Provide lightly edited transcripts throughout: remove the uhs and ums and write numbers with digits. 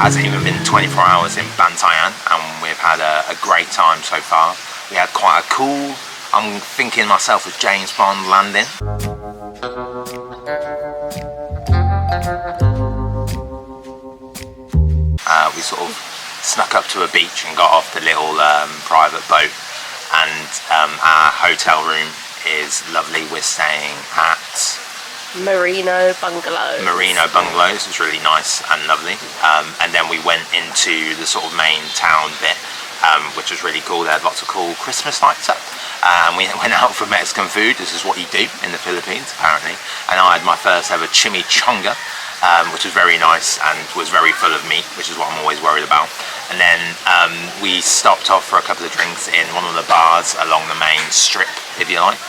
hasn't even been 24 hours in Bantayan, and we've had a great time so far. We had quite a cool, I'm thinking myself of James Bond landing. We sort of snuck up to a beach and got off the little private boat, and our hotel room is lovely. We're staying at Merino Bungalows. It's really nice and lovely. And then we went into the sort of main town bit, which was really cool. They had lots of cool Christmas lights up. We went out for Mexican food. This is what you do in the Philippines, apparently. And I had my first ever chimichanga, which was very nice and was very full of meat, which is what I'm always worried about. And then we stopped off for a couple of drinks in one of the bars along the main strip, if you like,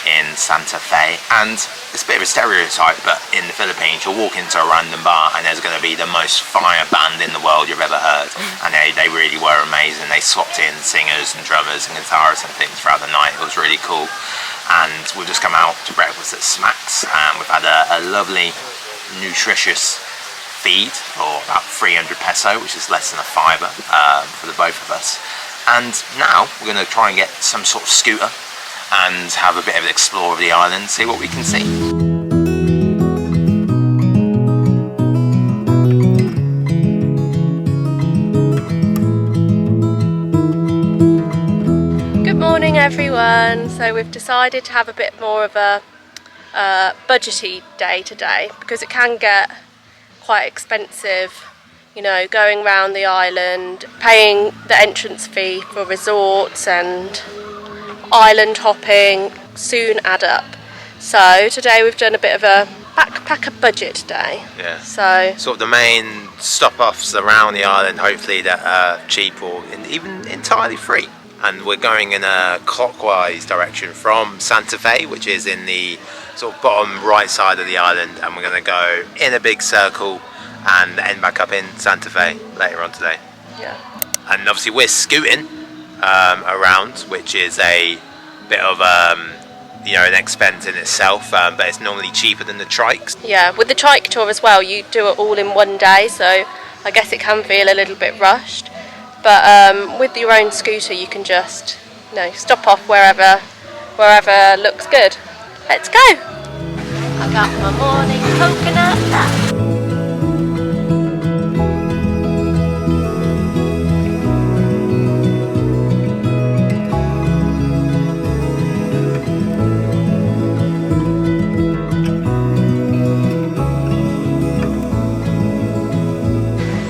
in Santa Fe. And it's a bit of a stereotype, but in the Philippines you'll walk into a random bar and there's going to be the most fire band in the world you've ever heard, and they really were amazing. They swapped in singers and drummers and guitarists and things throughout the night. It was really cool. And we've just come out to breakfast at Smacks, and we've had a lovely nutritious feed for about 300 peso, which is less than a fiver for the both of us. And now we're going to try and get some sort of scooter and have a bit of an explore of the island, see what we can see. Good morning everyone. So we've decided to have a bit more of a budgety day today, because it can get quite expensive, you know, going around the island, paying the entrance fee for resorts and island hopping soon add up. So today we've done a bit of a backpacker budget day. Yeah. So sort of the main stop-offs around the island, hopefully that are cheap or even entirely free. And we're going in a clockwise direction from Santa Fe, which is in the sort of bottom right side of the island, and we're going to go in a big circle and end back up in Santa Fe later on today. yeah. And obviously we're scooting around, which is a bit of you know, an expense in itself, but it's normally cheaper than the trikes. Yeah, with the trike tour as well, you do it all in one day, so I guess it can feel a little bit rushed. But with your own scooter, you can just, you know, stop off wherever looks good. Let's go. I got my morning coconut.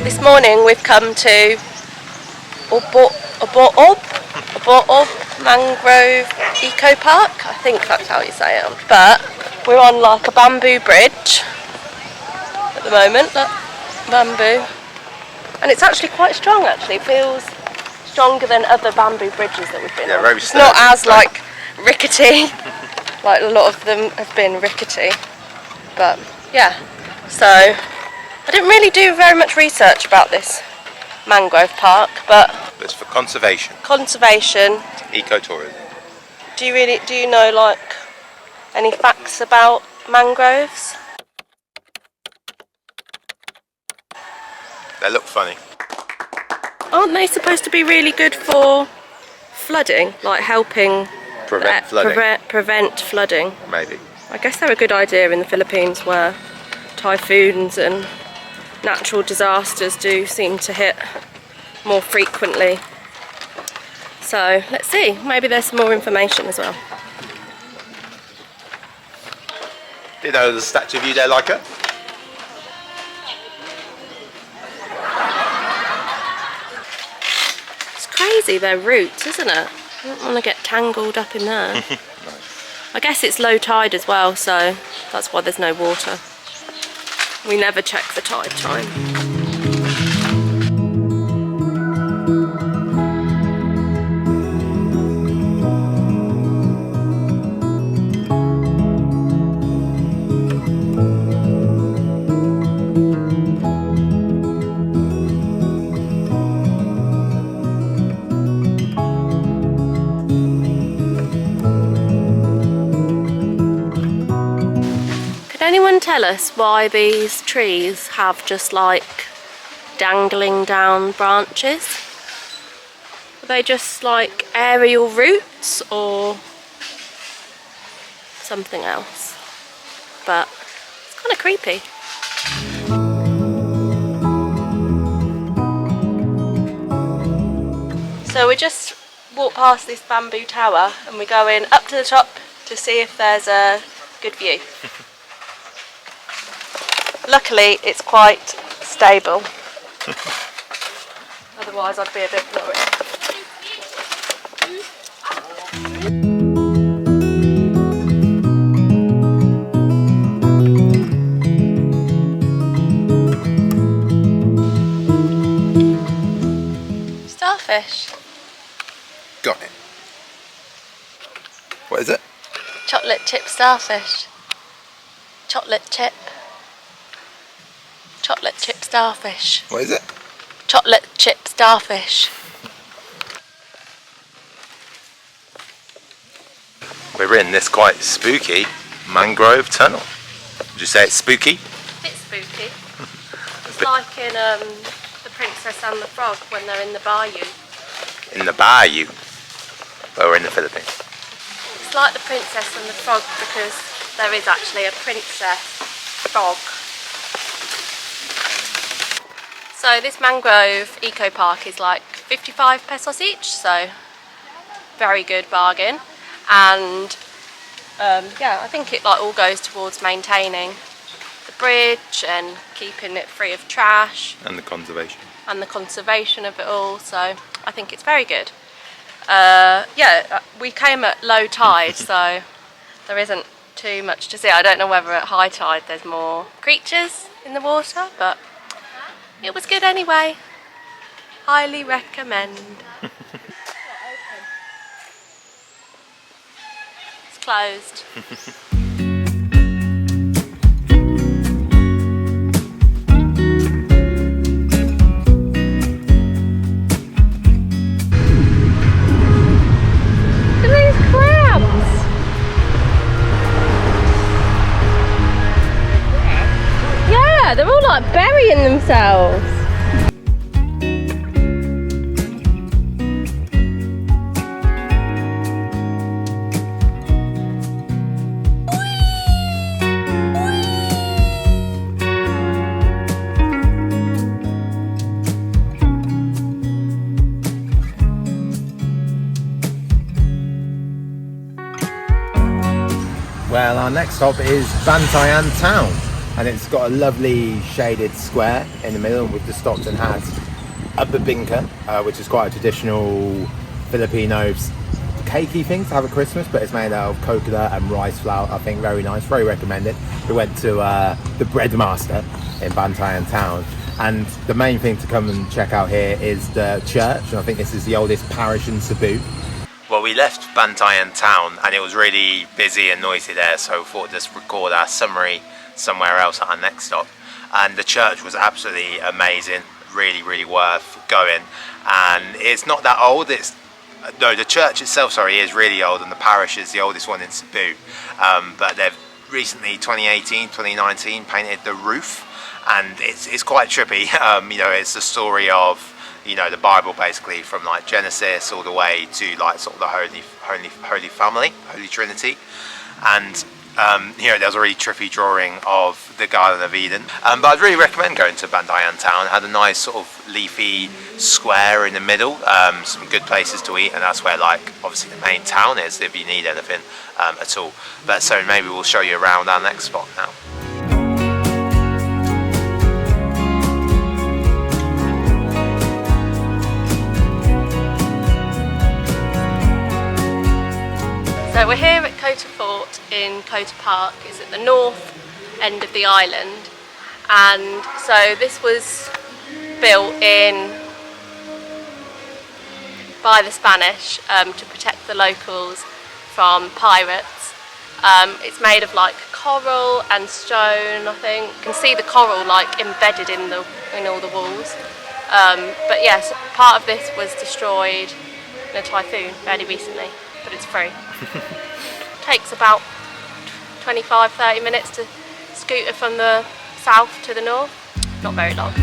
This morning we've come to Obo'ob Mangrove Eco Park. I think that's how you say it. But we're on like a bamboo bridge at the moment. Look, bamboo, and it's actually quite strong. Actually, it feels stronger than other bamboo bridges that we've been on. Very it's not as like rickety, like a lot of them have been rickety. But yeah, so I didn't really do very much research about this mangrove park, but It's for conservation. Ecotourism. Do you know like any facts about mangroves? They look funny. Aren't they supposed to be really good for flooding, like helping Prevent flooding. prevent flooding? Maybe. I guess they're a good idea in the Philippines, where typhoons and natural disasters do seem to hit more frequently. So let's see, maybe there's some more information as well. Do you know the Statue of Uday like it? It's crazy, their roots, isn't it? I don't want to get tangled up in there. Nice. I guess it's low tide as well, so that's why there's no water. We never check the tide time. Anyone tell us why these trees have just like dangling down branches. Are they just like aerial roots or something else? But it's kind of creepy. So we just walked past this bamboo tower and we're going up to the top to see if there's a good view. Luckily it's quite stable. Otherwise I'd be a bit worried. Starfish. Got it. What is it? Chocolate chip starfish. Chocolate chip. Chocolate chip starfish. What is it? Chocolate chip starfish. We're in this quite spooky mangrove tunnel. Would you say it's spooky? Bit spooky. It's like in The Princess and the Frog when they're in the bayou. In the bayou? Well, we're in the Philippines. It's like The Princess and the Frog because there is actually a princess frog. So this mangrove eco park is like 55 pesos each, so very good bargain. And yeah, I think it like all goes towards maintaining the bridge and keeping it free of trash. And the conservation. And the conservation of it all, so I think it's very good. Yeah, we came at low tide, so there isn't too much to see. I don't know whether at high tide there's more creatures in the water, but it was good anyway. Highly recommend. It's closed. They're all like burying themselves. Well, our next stop is Bantayan town. And it's got a lovely shaded square in the middle with the Stockton hat up the binka, which is quite a traditional Filipino cakey thing to have at Christmas, but it's made out of coconut and rice flour. I think very nice, very recommended. We went to the Bread Master in Bantayan town, and the main thing to come and check out here is the church, and I think this is the oldest parish in Cebu. Well, we left Bantayan town and it was really busy and noisy there, so we thought just record our summary somewhere else at our next stop. And the church was absolutely amazing, really worth going. And it's not that old, the church itself, sorry, is really old, and the parish is the oldest one in Cebu. But they've recently, 2018, 2019, painted the roof, and it's quite trippy. You know, it's the story of, you know, the Bible basically, from like Genesis all the way to like sort of the Holy Family, Holy Trinity. And you know, there's a really trippy drawing of the Garden of Eden. But I'd really recommend going to Bantayan town. It had a nice sort of leafy square in the middle, some good places to eat, and that's where like obviously the main town is if you need anything at all. But so maybe we'll show you around our next spot now. So we're here at Kota Fort in Kota Park. It's at the north end of the island, and so this was built in by the Spanish to protect the locals from pirates. It's made of like coral and stone, I think. You can see the coral like embedded in all the walls. But yes, part of this was destroyed in a typhoon fairly recently, but it's free. Takes about 25-30 minutes to scooter from the south to the north. Not very long.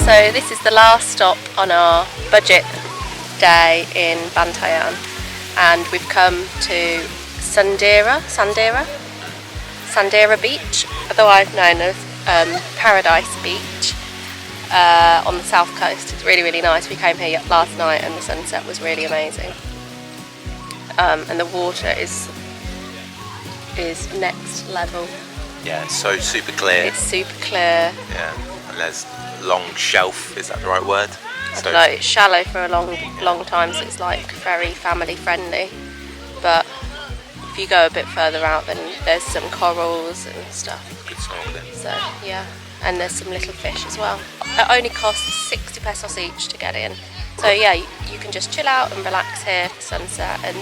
So this is the last stop on our budget day in Bantayan, and we've come to Sandera Beach, otherwise known as Paradise Beach, on the south coast. It's really, really nice. We came here last night and the sunset was really amazing. And the water is next level. Yeah, it's so super clear. It's super clear. Yeah, and there's long shelf, is that the right word? I don't know, it's shallow for a long time, so it's like very family friendly. But if you go a bit further out, then there's some corals and stuff. Good snorkeling. So yeah, and there's some little fish as well. It only costs 60 pesos each to get in. So yeah, you can just chill out and relax here for sunset, and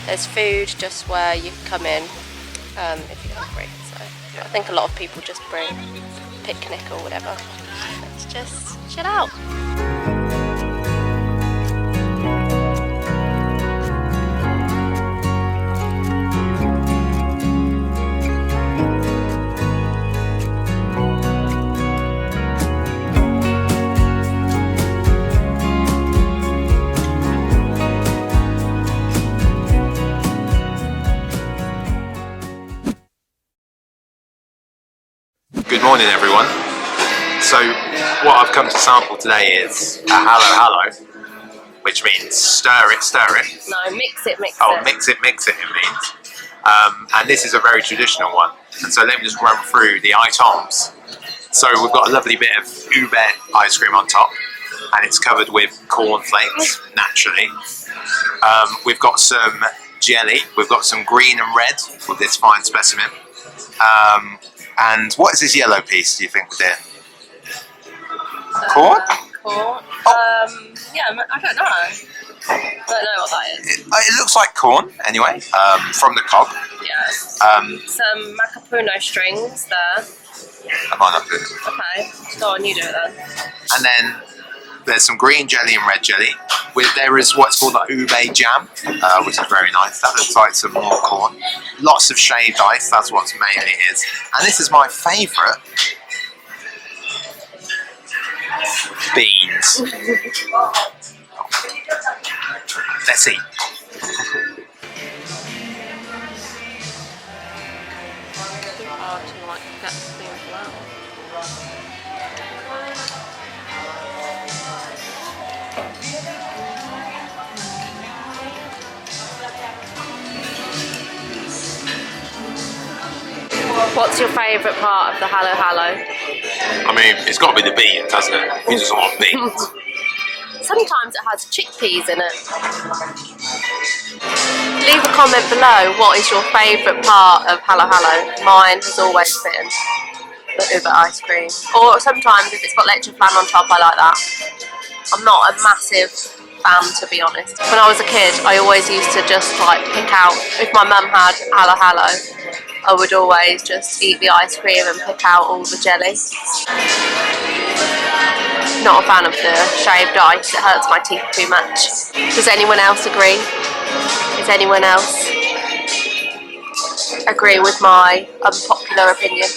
there's food just where you come in if you're hungry. So I think a lot of people just bring a picnic or whatever. Let's just chill out. Good morning, everyone. So what I've come to sample today is a halo, which means stir it. No, mix it. Oh, mix it, it means. And this is a very traditional one. And so let me just run through the items. So we've got a lovely bit of ube ice cream on top, and it's covered with corn flakes, naturally. We've got some jelly. We've got some green and red with this fine specimen. And what is this yellow piece, do you think, dear? Corn? Corn. Oh. Yeah, I don't know. I don't know what that is. It looks like corn, anyway, from the cob. Yes. Some macapuno strings there. That might not good. Okay, go on, you do it then. And then there's some green jelly and red jelly. There is what's called the ube jam, which is very nice. That looks like some more corn. Lots of shaved ice, that's what mainly is. And this is my favourite. Beans. Let's eat. What's your favourite part of the halo? I mean, it's got to be the beans, hasn't it? You just want beans. Sometimes it has chickpeas in it. Leave a comment below, what is your favourite part of halo? Mine has always been the ube ice cream. Or sometimes if it's got leche flan on top, I like that. I'm not a massive fan, to be honest. When I was a kid, I always used to just like pick out, if my mum had halo, I would always just eat the ice cream and pick out all the jelly. Not a fan of the shaved ice, it hurts my teeth too much. Does anyone else agree? Does anyone else agree with my unpopular opinion?